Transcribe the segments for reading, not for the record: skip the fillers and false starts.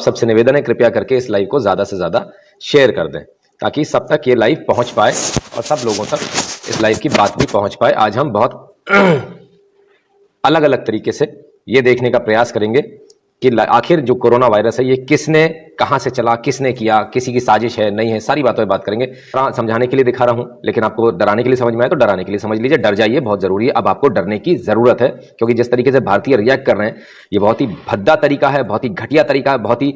सबसे निवेदन है कृपया करके इस लाइव को ज्यादा से ज्यादा शेयर कर दें ताकि सब तक ये लाइव पहुंच पाए और सब लोगों तक इस लाइव की बात भी पहुंच पाए। आज हम बहुत अलग अलग तरीके से ये देखने का प्रयास करेंगे कि आखिर जो कोरोना वायरस है ये किसने, कहां से चला, किसने किया, किसी की साजिश है नहीं है, सारी बातों पर बात करेंगे। समझाने के लिए दिखा रहा हूं, लेकिन आपको डराने के लिए समझ में आए तो डराने के लिए समझ लीजिए। डर जाइए, बहुत जरूरी है। अब आपको डरने की जरूरत है क्योंकि जिस तरीके से भारतीय रिएक्ट कर रहे हैं ये बहुत ही भद्दा तरीका है, बहुत ही घटिया तरीका है, बहुत ही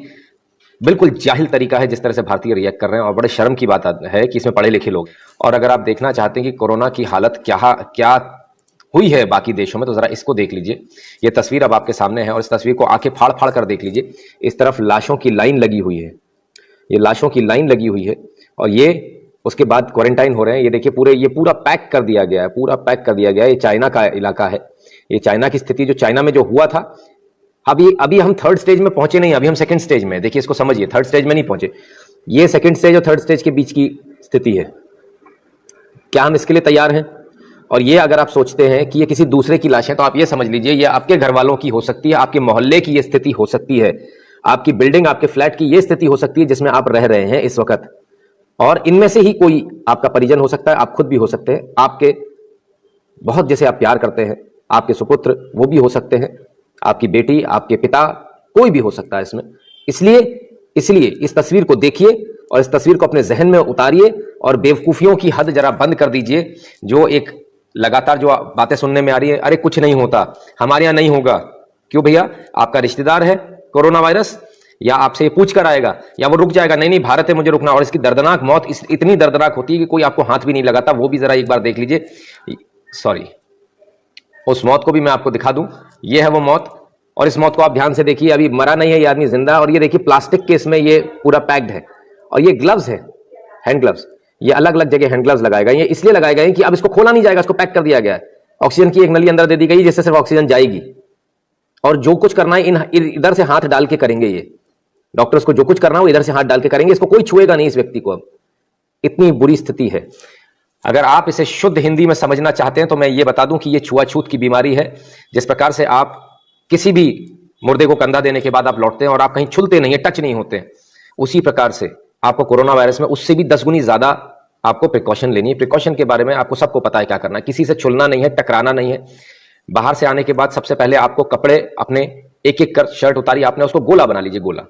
बिल्कुल जाहिल तरीका है जिस तरह से भारतीय रिएक्ट कर रहे हैं। और बड़े शर्म की बात है कि इसमें पढ़े लिखे लोग। और अगर आप देखना चाहते हैं कि कोरोना की हालत क्या हुई है बाकी देशों में तो जरा इसको देख लीजिए। ये तस्वीर अब आपके सामने है और इस तस्वीर को आंखें फाड़ फाड़ कर देख लीजिए। इस तरफ लाशों की लाइन लगी हुई है, ये लाशों की लाइन लगी हुई है और ये उसके बाद क्वारंटाइन हो रहे हैं। ये देखिए ये पूरा पैक कर दिया गया है, पूरा पैक कर दिया गया है। ये चाइना का इलाका है, ये चाइना की स्थिति जो चाइना में जो हुआ था। अभी हम थर्ड स्टेज में पहुंचे नहीं, अभी हम सेकंड स्टेज में। देखिए इसको समझिए, थर्ड स्टेज में नहीं पहुंचे। ये सेकंड स्टेज और थर्ड स्टेज के बीच की स्थिति है। क्या हम इसके लिए तैयार हैं? और ये अगर आप सोचते हैं कि ये किसी दूसरे की लाश है तो आप ये समझ लीजिए ये आपके घर वालों की हो सकती है, आपके मोहल्ले की ये स्थिति हो सकती है, आपकी बिल्डिंग, आपके फ्लैट की ये स्थिति हो सकती है जिसमें आप रह रहे हैं इस वक्त। और इनमें से ही कोई आपका परिजन हो सकता है, आप खुद भी हो सकते हैं, आपके बहुत जैसे आप प्यार करते हैं, आपके सुपुत्र वो भी हो सकते हैं, आपकी बेटी, आपके पिता, कोई भी हो सकता है इसमें। इसलिए इस तस्वीर को देखिए और इस तस्वीर को अपने जहन में उतारिए और बेवकूफियों की हद जरा बंद कर दीजिए। जो एक लगातार जो बातें सुनने में आ रही है, अरे कुछ नहीं होता, हमारे यहां नहीं होगा। क्यों भैया? आपका रिश्तेदार है कोरोना वायरस, या आपसे ये पूछ कर आएगा या वो रुक जाएगा? नहीं, भारत है, मुझे रुकना। और इसकी दर्दनाक मौत इतनी दर्दनाक होती है कि कोई आपको हाथ भी नहीं लगाता। वो भी जरा एक बार देख लीजिए। सॉरी, उस मौत को भी मैं आपको दिखा दूं। ये है वो मौत और इस मौत को आप ध्यान से देखिए। अभी मरा नहीं है ये आदमी, जिंदा। और ये देखिए प्लास्टिक के इसमें ये पूरा पैक्ड है और ये ग्लव्स है, हैंड ग्लव्स। ये अलग अलग जगह हैंड ग्लव्स लगाए गए। ये इसलिए लगाए गए कि अब इसको खोला नहीं जाएगा, इसको पैक कर दिया गया है। ऑक्सीजन की एक नली अंदर दे दी गई जिससे सिर्फ ऑक्सीजन जाएगी और जो कुछ करना है इधर से हाथ डाल के करेंगे। ये डॉक्टर्स को जो कुछ करना है वो इधर से हाथ डाल के करेंगे। इसको कोई छुएगा नहीं इस व्यक्ति को। अब इतनी बुरी स्थिति है। अगर आप इसे शुद्ध हिंदी में समझना चाहते हैं तो मैं ये बता दूं कि ये छुआछूत की बीमारी है। जिस प्रकार से आप किसी भी मुर्दे को कंधा देने के बाद आप लौटते हैं और आप कहीं छुलते नहीं है, टच नहीं होते हैं, उसी प्रकार से आपको कोरोना वायरस में उससे भी 10 गुनी ज्यादा आपको प्रिकॉशन लेनी है। प्रिकॉशन के बारे में आपको सबको पता है क्या करना है। किसी से छुलना नहीं है, टकराना नहीं है। बाहर से आने के बाद सबसे पहले आपको कपड़े अपने एक एक कर शर्ट उतारिए, आपने उसको गोला बना लीजिए, गोला।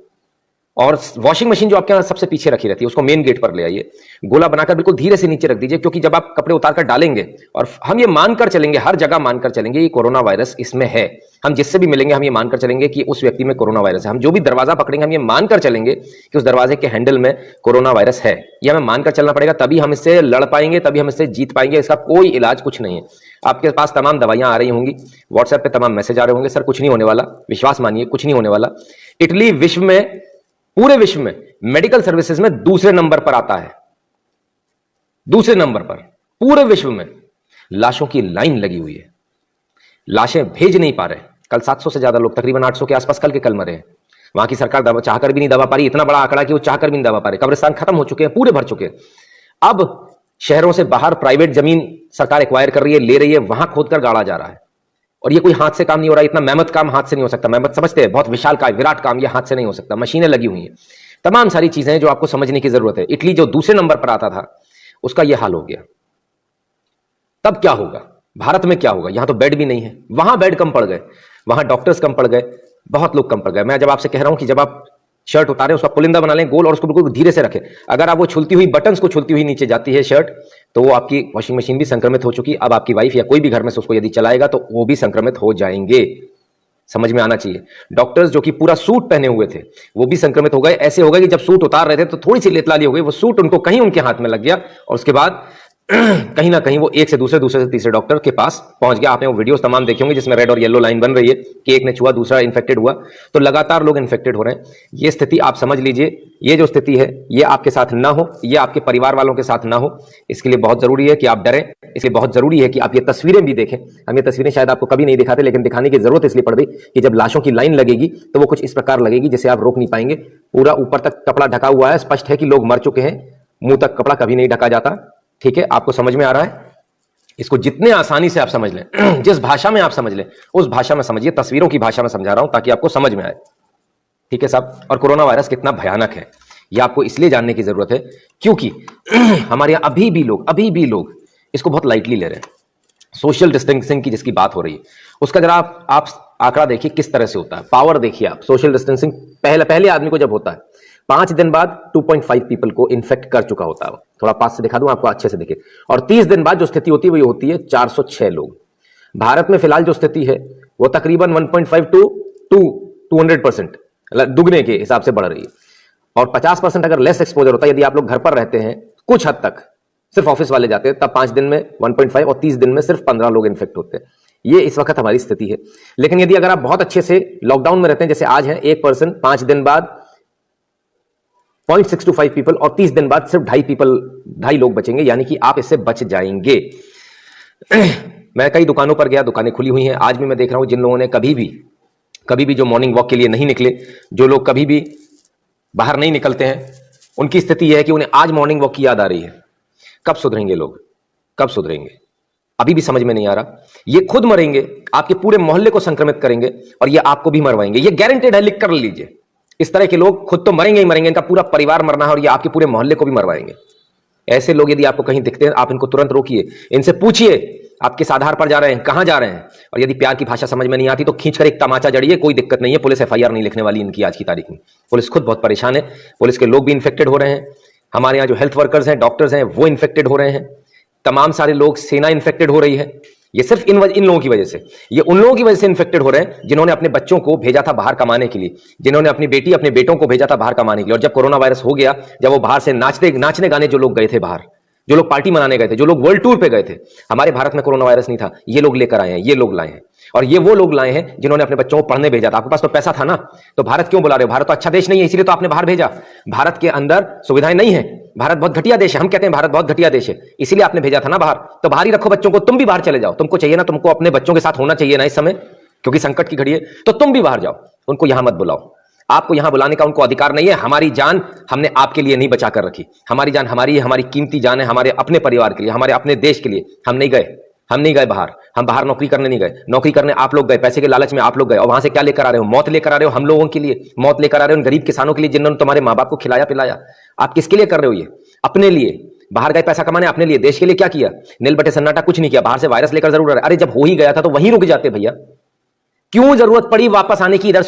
और वॉशिंग मशीन जो आपके यहाँ सबसे पीछे रखी रहती है उसको मेन गेट पर ले आइए, गोला बनाकर बिल्कुल धीरे से नीचे रख दीजिए। क्योंकि जब आप कपड़े उतार कर डालेंगे, और हम ये मानकर चलेंगे, हर जगह मानकर चलेंगे ये कोरोना वायरस इसमें है। हम जिससे भी मिलेंगे हम ये मानकर चलेंगे कि उस व्यक्ति में कोरोना वायरस है। हम जो भी दरवाजा पकड़ेंगे हम ये मानकर चलेंगे कि उस दरवाजे के हैंडल में कोरोना वायरस है। ये हमें मानकर चलना पड़ेगा, तभी हम इससे लड़ पाएंगे, तभी हम इससे जीत पाएंगे। इसका कोई इलाज कुछ नहीं है। आपके पास तमाम दवाइयां आ रही होंगी, व्हाट्सएप पे तमाम मैसेज आ रहे होंगे, सर कुछ नहीं होने वाला, विश्वास मानिए कुछ नहीं होने वाला। इटली विश्व में, पूरे विश्व में मेडिकल सर्विसेज में दूसरे नंबर पर आता है, दूसरे नंबर पर पूरे विश्व में। लाशों की लाइन लगी हुई है, लाशें भेज नहीं पा रहे। कल 700 से ज्यादा लोग, तकरीबन 800 के आसपास कल मरे हैं। वहां की सरकार दवा चाहकर भी नहीं दबा पा रही। इतना बड़ा आंकड़ा कि वो चाहकर भी नहीं दबा पा रही। कब्रिस्तान खत्म हो चुके हैं, पूरे भर चुके हैं। अब शहरों से बाहर प्राइवेट जमीन सरकार एक्वायर कर रही है, ले रही है, वहां खोदकर गाड़ा जा रहा है। और ये कोई हाथ से काम नहीं हो रहा। इतना मेहनत काम हाथ से नहीं हो सकता। मेहनत समझते हैं, बहुत विशाल का विराट काम, ये हाथ से नहीं हो सकता। मशीनें लगी हुई हैं, तमाम सारी चीजें हैं जो आपको समझने की जरूरत है। इटली जो दूसरे नंबर पर आता था उसका यह हाल हो गया। तब क्या होगा? भारत में क्या होगा? यहां तो बेड भी नहीं है, वहां बेड कम पड़ गए, वहां डॉक्टर्स कम पड़ गए, बहुत लोग कम पड़ गए। मैं जब आपसे कह रहा हूं कि जब आप शर्ट उतारें उसका पुलिंदा बना लें गोल और उसको बिल्कुल धीरे से रखें। अगर आप वो छुलती हुई बटन्स को छुलती हुई नीचे जाती है शर्ट, तो वो आपकी वॉशिंग मशीन भी संक्रमित हो चुकी। अब आपकी वाइफ या कोई भी घर में से उसको यदि चलाएगा तो वो भी संक्रमित हो जाएंगे। समझ में आना चाहिए। डॉक्टर्स जो कि पूरा सूट पहने हुए थे वो भी संक्रमित हो गए। ऐसे हो गए कि जब सूट उतार रहे थे तो थोड़ी सी लेतलाली हो गई, वो सूट उनको कहीं उनके हाथ में लग गया और उसके बाद कहीं ना कहीं वो एक से दूसरे, दूसरे से तीसरे डॉक्टर के पास पहुंच गया। आपने वो वीडियोस तमाम देखे होंगे जिसमें रेड और येलो लाइन बन रही है कि एक ने छुआ दूसरा इन्फेक्टेड हुआ। तो लगातार लोग इन्फेक्टेड हो रहे हैं। ये स्थिति आप समझ लीजिए, ये जो स्थिति है ये आपके साथ ना हो, ये आपके परिवार वालों के साथ ना हो। इसके लिए बहुत जरूरी है कि आप डरें। इसलिए बहुत जरूरी है कि आप ये तस्वीरें भी देखें। हम ये तस्वीरें शायद आपको कभी नहीं दिखाते, लेकिन दिखाने की जरूरत इसलिए पड़ गई कि जब लाशों की लाइन लगेगी तो वो कुछ इस प्रकार लगेगी जिसे आप रोक नहीं पाएंगे। पूरा ऊपर तक कपड़ा ढका हुआ है, स्पष्ट है कि लोग मर चुके हैं। मुंह तक कपड़ा कभी नहीं ढका जाता। ठीक है, आपको समझ में आ रहा है? इसको जितने आसानी से आप समझ लें, जिस भाषा में आप समझ लें उस भाषा में समझिए। तस्वीरों की भाषा में समझा रहा हूं ताकि आपको समझ में आए। ठीक है साहब। और कोरोना वायरस कितना भयानक है यह आपको इसलिए जानने की जरूरत है क्योंकि हमारे यहां अभी भी लोग इसको बहुत लाइटली ले रहे हैं। सोशल डिस्टेंसिंग की जिसकी बात हो रही है उसका जरा आप आंकड़ा देखिए किस तरह से होता है। पावर देखिए आप, सोशल डिस्टेंसिंग पहले आदमी को जब होता है 5 दिन बाद 2.5 पीपल को इन्फेक्ट कर चुका होता है। थोड़ा पास से दिखा दूं आपको, अच्छे से देखिए। और 30 दिन बाद जो स्थिति होती है वो होती है 406 लोग। भारत में फिलहाल जो स्थिति है वो तकरीबन 1.5 टू 200% दुगने के हिसाब से बढ़ रही है। और 50% अगर लेस एक्सपोजर होता है, यदि आप लोग घर पर रहते हैं कुछ हद तक, सिर्फ ऑफिस वाले जाते हैं, तब 5 दिन में 1.5 और 30 दिन में सिर्फ 15 लोग इन्फेक्ट होते हैं। ये इस वक्त हमारी स्थिति है। लेकिन यदि अगर आप बहुत अच्छे से लॉकडाउन में रहते हैं, जैसे आज है, एक पर्सन 5 दिन बाद 0.625 पीपल और 30 दिन बाद सिर्फ 2.5 लोग बचेंगे, यानी कि आप इससे बच जाएंगे। मैं कई दुकानों पर गया, दुकानें खुली हुई हैं। आज भी मैं देख रहा हूं जिन लोगों ने कभी भी जो मॉर्निंग वॉक के लिए नहीं निकले, जो लोग कभी भी बाहर नहीं निकलते हैं, उनकी स्थिति यह है कि उन्हें आज मॉर्निंग वॉक की याद आ रही है। कब सुधरेंगे लोग, कब सुधरेंगे? अभी भी समझ में नहीं आ रहा। ये खुद मरेंगे, आपके पूरे मोहल्ले को संक्रमित करेंगे और ये आपको भी मरवाएंगे। ये गारंटेड है, लिख कर लीजिए। इस तरह के लोग खुद तो मरेंगे ही मरेंगे, इनका पूरा परिवार मरना है और ये आपके पूरे मोहल्ले को भी मरवाएंगे। ऐसे लोग यदि आपको कहीं दिखते हैं, आप इनको तुरंत रोकिए, इनसे पूछिए आप किस आधार पर जा रहे हैं, कहां जा रहे हैं। और यदि प्यार की भाषा समझ में नहीं आती तो खींचकर एक तमाचा जड़िए, कोई दिक्कत नहीं है। पुलिस एफआईआर नहीं लिखने वाली इनकी आज की तारीख में। पुलिस खुद बहुत परेशान है, पुलिस के लोग भी इन्फेक्टेड हो रहे हैं। हमारे यहाँ जो हेल्थ वर्कर्स हैं, डॉक्टर्स हैं, वो इन्फेक्टेड हो रहे हैं। तमाम सारे लोग, सेना इन्फेक्टेड हो रही है। ये सिर्फ इन लोगों की वजह से, ये उन लोगों की वजह से इन्फेक्टेड हो रहे हैं जिन्होंने अपने बच्चों को भेजा था बाहर कमाने के लिए, जिन्होंने अपनी बेटी अपने बेटों को भेजा था बाहर कमाने के लिए। और जब कोरोना वायरस हो गया, जब वो बाहर से नाचने गाने जो लोग गए थे बाहर, जो लोग पार्टी मनाने गए थे, जो लोग वर्ल्ड टूर पे गए थे, हमारे भारत में कोरोना वायरस नहीं था, ये लोग लेकर आए हैं, ये लोग लाए हैं। और ये वो लोग लाए हैं जिन्होंने अपने बच्चों को पढ़ने भेजा था। आपके पास तो पैसा था ना, तो भारत क्यों बुला रहे हो? भारत तो अच्छा देश नहीं है, इसीलिए तो आपने बाहर भेजा। भारत के अंदर सुविधाएं नहीं है, भारत बहुत घटिया देश है। हम कहते हैं भारत बहुत घटिया देश है, इसीलिए आपने भेजा था ना बाहर। तो बाहर ही रखो बच्चों को, तुम भी बाहर चले जाओ। तुमको चाहिए ना, तुमको अपने बच्चों के साथ होना चाहिए ना इस समय, क्योंकि संकट की घड़ी है, तो तुम भी बाहर जाओ। उनको यहां मत बुलाओ, आपको यहां बुलाने का उनको अधिकार नहीं है। हमारी जान हमने आपके लिए नहीं बचा कर रखी, हमारी जान हमारी है, हमारी कीमती जान है, हमारे अपने परिवार के लिए, हमारे अपने देश के लिए। हम नहीं गए बाहर, हम बाहर नौकरी करने नहीं गए। नौकरी करने आप लोग गए, पैसे के लालच में आप लोग गए, और वहां से क्या लेकर आ रहे हो? मौत लेकर आ रहे हो हम लोगों के लिए, मौत लेकर आ रहे हो उन गरीब किसानों के लिए जिन्होंने तुम्हारे माँ बाप को खिलाया पिलाया। आप किसके लिए कर रहे हो ये? अपने लिए। बाहर गए पैसा कमाने, अपने लिए। देश के लिए क्या किया? नील बटे सन्नाटा, कुछ नहीं किया। बाहर से वायरस लेकर जरूर आ रहे। अरे जब हो ही गया था तो वहीं रुक जाते भैया, क्यों जरूरत पड़ी वापस आने की इधर से?